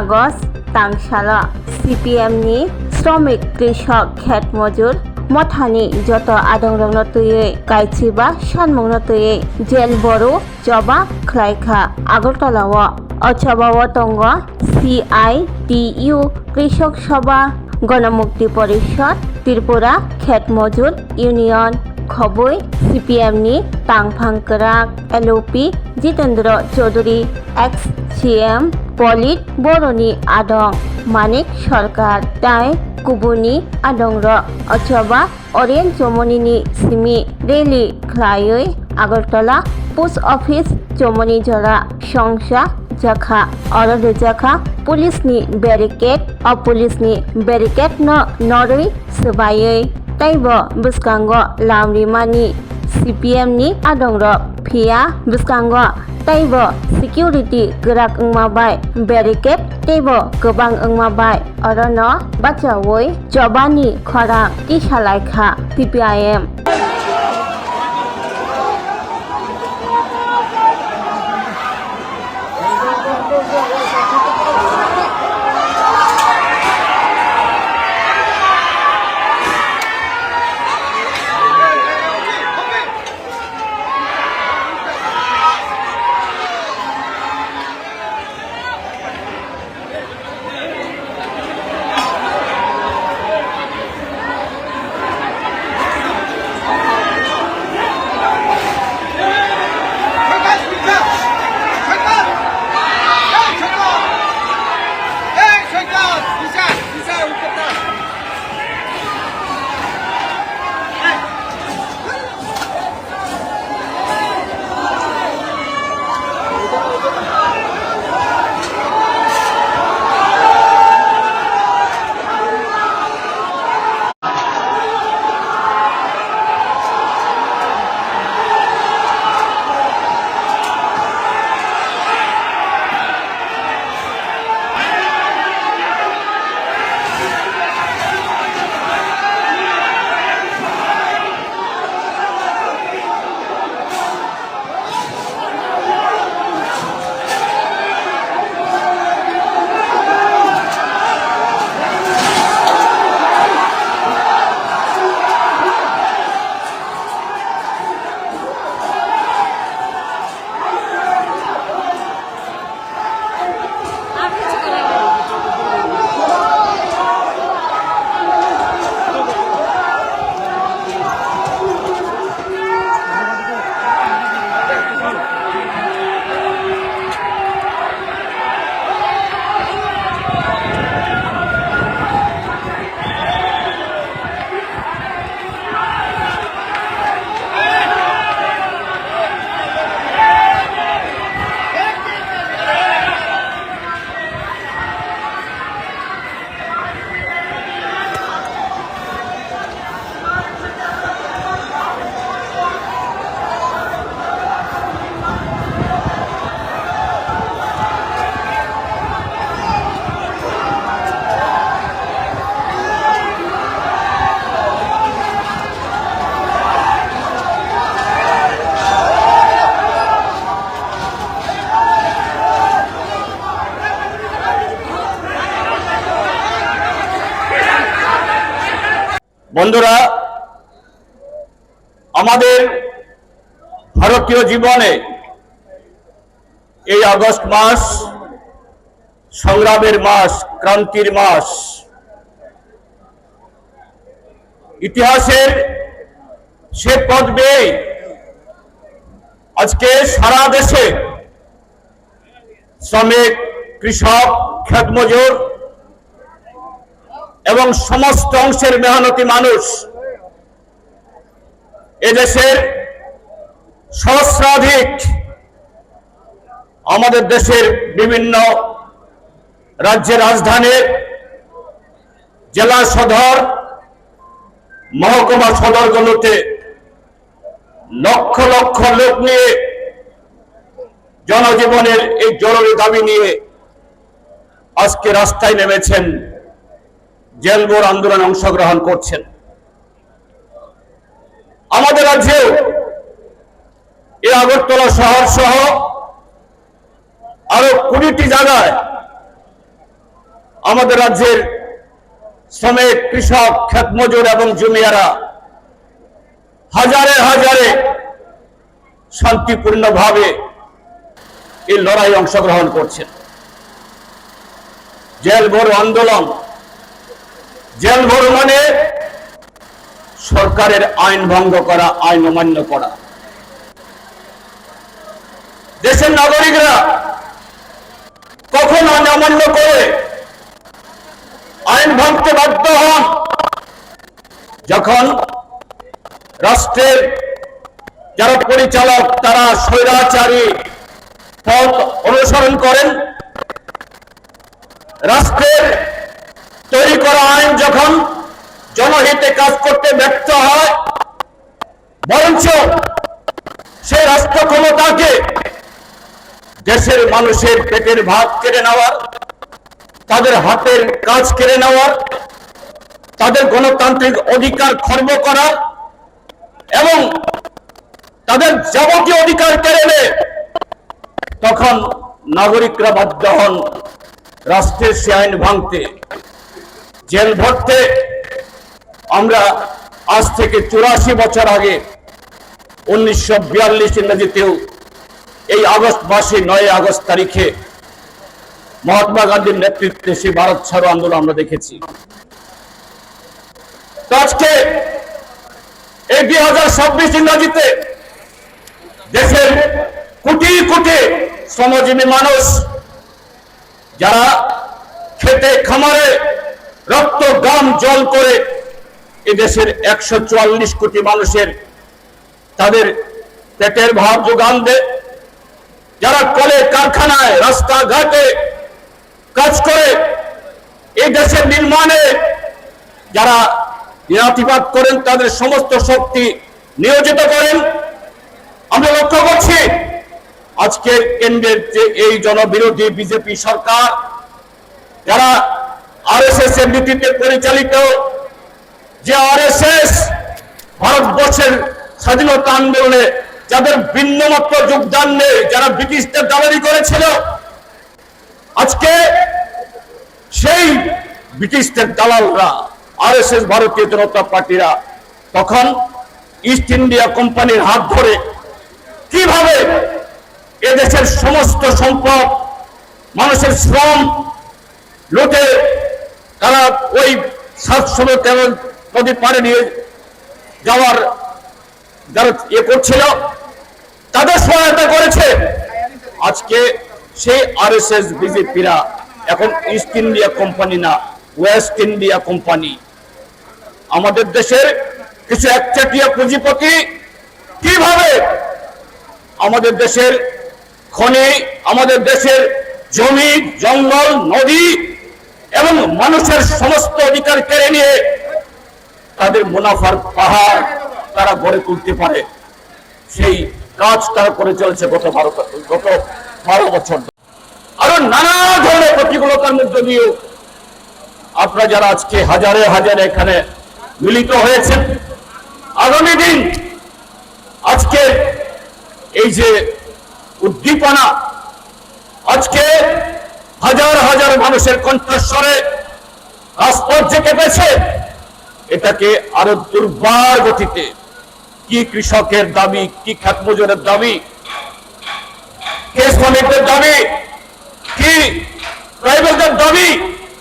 August तांगसाला CPM-नि श्रमिक कृषक खेत मजूर मथानि जत आदंरंनो तुयै गायथिबा सानमुंनो तुयै जेल बरु जबा खलायखा आगरतलाव अचबाव तंग CITU कृषक सभा गणमुक्ति परिषद त्रिपुरा खेत मजूर यूनियन खबुई CPM-नि तांगफांकराक LOP जितेंद्र चौधरी ex-CM पलिट बर'नि आदं मानिक सरकार ताई कुबुनि आदंर अचबा अरेन जमनिनि सिमि रेली खलायै आगरतला पोस्ट ऑफिस जमनि जरा संसा जाखा और जाखा पुलिसनि बैरिकेड पुलिसनि बैरिकेड नरै सोबायै ताइबो बिस्कांग लामरिमानि CPM-नि आदंर फिया बिस्कांग ताइबो सिकिउरिटी गोराक ओंमाबाय बैरिकेड ताइबो गोबां ओंमाबाय और न बाचावै जबानि खरा तिसालायखा CPIM বন্ধুরা, আমাদের ভারতীয় জীবনে এই আগস্ট মাস সংগ্রামের মাস, ক্রান্তির মাস। ইতিহাসের সে পথ বেয়ে আজকে সারা দেশে শ্রমিক, কৃষক, ক্ষেতমজুর এবং সমস্ত অংশের মেহনতি মানুষ এদেশের সহস্রাধিক আমাদের দেশের বিভিন্ন রাজ্যের রাজধানী, জেলা সদর, মহকুমা সদরগুলোতে লক্ষ লক্ষ লোক নিয়ে জনজীবনের এই জরুরি দাবি নিয়ে আজকে রাস্তায় নেমেছেন, জেলবোর আন্দোলনে অংশগ্রহণ করছেন। আমাদের রাজ্যেও এই আগরতলা শহর সহ আরো 20টি জায়গায় আমাদের রাজ্যের শ্রমিক, কৃষক, ক্ষেতমজুর এবং জমিয়ারা হাজারে হাজারে শান্তিপূর্ণভাবে এই লড়াই অংশগ্রহণ করছেন। জেল ভরো আন্দোলন, জেল ভরো মানে সরকারের আইন ভঙ্গ করা, আইন অমান্য করা। দেশের নাগরিকরা কখন আইন অমান্য করে আইন ভাঙতে বাধ্য হন? যখন রাষ্ট্রের যারা পরিচালক তারা স্বৈরাচারী পথ অনুসরণ করেন, রাষ্ট্রের তৈরি করা আইন যখন জনহিতে কাজ করতে ব্যর্থ হয়, বরঞ্চ সেই রাষ্ট্র ক্ষমতাকে দেশের মানুষের পেটের ভাত কেড়ে নেওয়ার, তাদের হাতের কাজ কেড়ে নেওয়ার, তাদের গণতান্ত্রিক অধিকার খর্ব করার এবং তাদের যাবতীয় অধিকার কেড়ে নেয়, তখন নাগরিকরা বাধ্য হন রাষ্ট্রের সে আইন ভাঙতে, জেল ভরতে। আমরা আজ থেকে 84 বছর আগে 1942 ইংরেজিতেও এই আগস্ট মাসে 9 আগস্ট তারিখে মহাত্মা গান্ধীর নেতৃত্বে সেই ভারত ছাড়ো আন্দোলন আমরা দেখেছি। তো আজকে এই 2026 ইংরেজিতে দেশের কোটি কোটি শ্রমজীবী মানুষ যারা খেতে খামারে রক্ত ঘাম জল করে এদেশের 144 কোটি মানুষের তাদের পেটের ভাত যোগান দেয়, যারা কলে কারখানায় রাস্তাঘাটে কাজ করে এই দেশের নির্মাণে যারা নিরাপদ করেন, তাদের সমস্ত শক্তি নিয়োজিত করেন। আমরা লক্ষ্য করছি আজকের কেন্দ্রের যে এই জনবিরোধী বিজেপি সরকার, যারা আরএসএস এর নীতিতে পরিচালিত, যে আরএসএস ভারতবর্ষের স্বাধীনতা আন্দোলনে যাদের বিন্দুমাত্র যোগদান নেই, যারা ব্রিটিশদের দালালি করেছিল, আজকে সেই ব্রিটিশদের দালালরা আরএসএস ভারতীয় জনতা পার্টিরা তখন ইস্ট ইন্ডিয়া কোম্পানির হাত ধরে কিভাবে এদেশের সমস্ত সম্পদ, মানুষের শ্রম লুটে তারা ওই 713 নদী পাড়ে নিয়ে যাওয়ার যারা করছিল তাদের সহায়তা করেছে। আজকে সেই আরএসএস বিজেপিরা এখন ইস্ট ইন্ডিয়া কোম্পানি না, ওয়েস্ট ইন্ডিয়া কোম্পানি। আমাদের দেশের কিছু একচাটিয়া পুঁজিপতি কিভাবে আমাদের দেশের খনি, আমাদের দেশের জমি, জঙ্গল, নদী এবং মানুষের সমস্ত অধিকার কেড়ে নিয়ে তাদের মুনাফার পাহাড় তারা গড়ে তুলতে পারে, সেই কাজ তারা করে চলেছে গত 12 বছর। আরো নানা ধরনের প্রতিকূলতার মধ্যে দিয়েও আপনারা যারা আজকে হাজারে হাজারে এখানে মিলিত হয়েছেন, আগামী দিন আজকে এই যে উদ্দীপনা, আজকে হাজার হাজার মানুষের কণ্ঠস্বরে রাজপথ যে কেঁপেছে, এটাকে আরো দুর্বার গতিতে কি কৃষকের দাবি, কি ক্ষেতমজুরের দাবি, কি শ্রমিকদের দাবি, কি ট্রাইবালদের দাবি,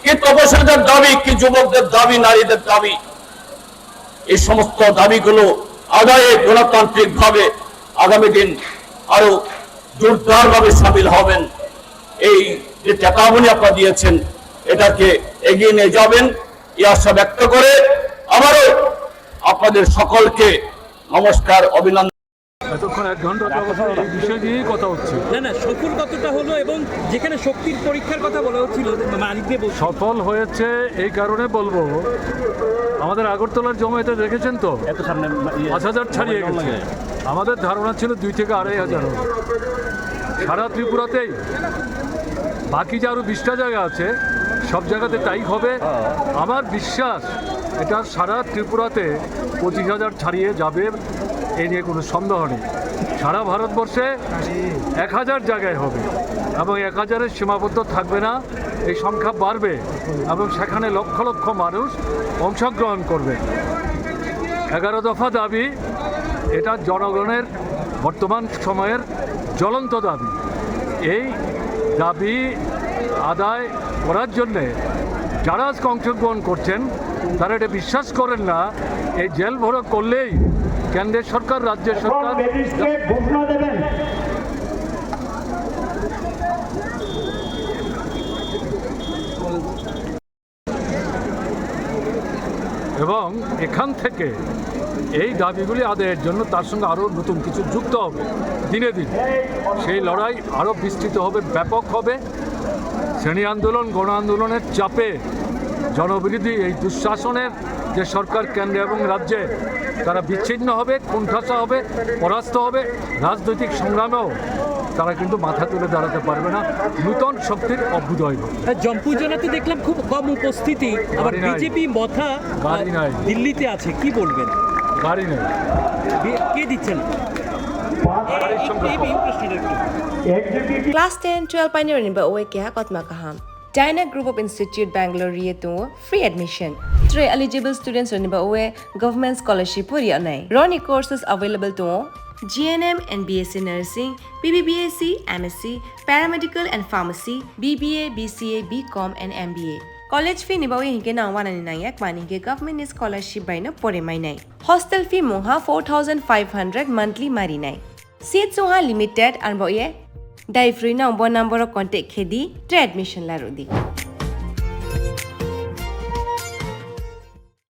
কি তপশিলীদের দাবি, কি যুবকদের দাবি, নারীদের দাবি, এই সমস্ত দাবিগুলো আদায়ে গণতান্ত্রিক ভাবে আগামী দিন আরো জোরদার ভাবে সামিল হবেন। এই যে চেতাবনী আপনারা দিয়েছেন এটাকে এগিয়ে নিয়ে যাবেন এই আশা ব্যক্ত করে আবারও আপনাদের সকলকে নমস্কার, অভিনন্দন। এতক্ষণ 1 ঘন্টা এই বিষয় নিয়েই কথা হচ্ছে। না সফল কতটা হলো এবং যেখানে শক্তির পরীক্ষার কথা বলা হচ্ছিল মালিকদের সফল হয়েছে এই কারণে বলবো, আমাদের আগরতলার জমায়েতে দেখেছেন তো 5,000 ছাড়িয়ে গেছে। আমাদের ধারণা ছিল 2 থেকে 2,500 হবে সারা ত্রিপুরাতেই। বাকি যে আরো 20টা জায়গা আছে সব জায়গাতে তাই হবে। আমার বিশ্বাস এটা সারা ত্রিপুরাতে 25,000 ছাড়িয়ে যাবে, এই নিয়ে কোনো সন্দেহ নেই। সারা ভারতবর্ষে 1000 জায়গায় হবে এবং 1000-এর সীমাবদ্ধ থাকবে না, এই সংখ্যা বাড়বে এবং সেখানে লক্ষ লক্ষ মানুষ অংশগ্রহণ করবে। 11 দফা দাবি এটা জনগণের বর্তমান সময়ের জ্বলন্ত দাবি। এই দাবি আদায় করার জন্যে যারা আজকে অংশগ্রহণ করছেন তারা এটা বিশ্বাস করেন না এই জেল ভরো করলেই কেন্দ্রের সরকার, রাজ্যের সরকার এবং এখান থেকে এই দাবিগুলি আদায়ের জন্য তার সঙ্গে আরও নতুন কিছু যুক্ত হবে দিনে দিন। সেই লড়াই আরও বিস্তৃত হবে, ব্যাপক হবে। শ্রেণী আন্দোলন, গণ আন্দোলনের চাপে জনবিরোধী এই দুঃশাসনের যে সরকার কেন্দ্রে এবং রাজ্যে তারা বিচ্ছিন্ন হবে, কোণঠাসা হবে, পরাস্ত হবে। রাজনৈতিক সংগ্রামেও তারা কিন্তু মাথা তুলে দাঁড়াতে পারবে না, নূতন শক্তির অভ্যুদয় হবে। জম্পুজনাতে দেখলাম খুব কম উপস্থিতি, আবার গাড়ি নাই। বিজেপি মাথা গাড়ি নাই। দিল্লিতে আছে, কি বলবেন? গাড়ি নেই, কে দিচ্ছেন? গাড়ির সংখ্যা কম। Class 10-12 pioneering ba oe kya kotma kaham. Dyna Group of Institute Bangalore to free admission. 3 eligible students rani ba oe government scholarship puri anai. Roni courses available to GNM and BSc Nursing, BBBSc, MSc, Paramedical and Pharmacy, BBA, BCA, BCom and MBA. College fee ni ba oe hinke na 199 mani ke government scholarship by na pore mai nai. Hostel fee moha 4500 monthly mari nai. Seats oha limited and ba oe Dai free na number contact khedi admission la rodi.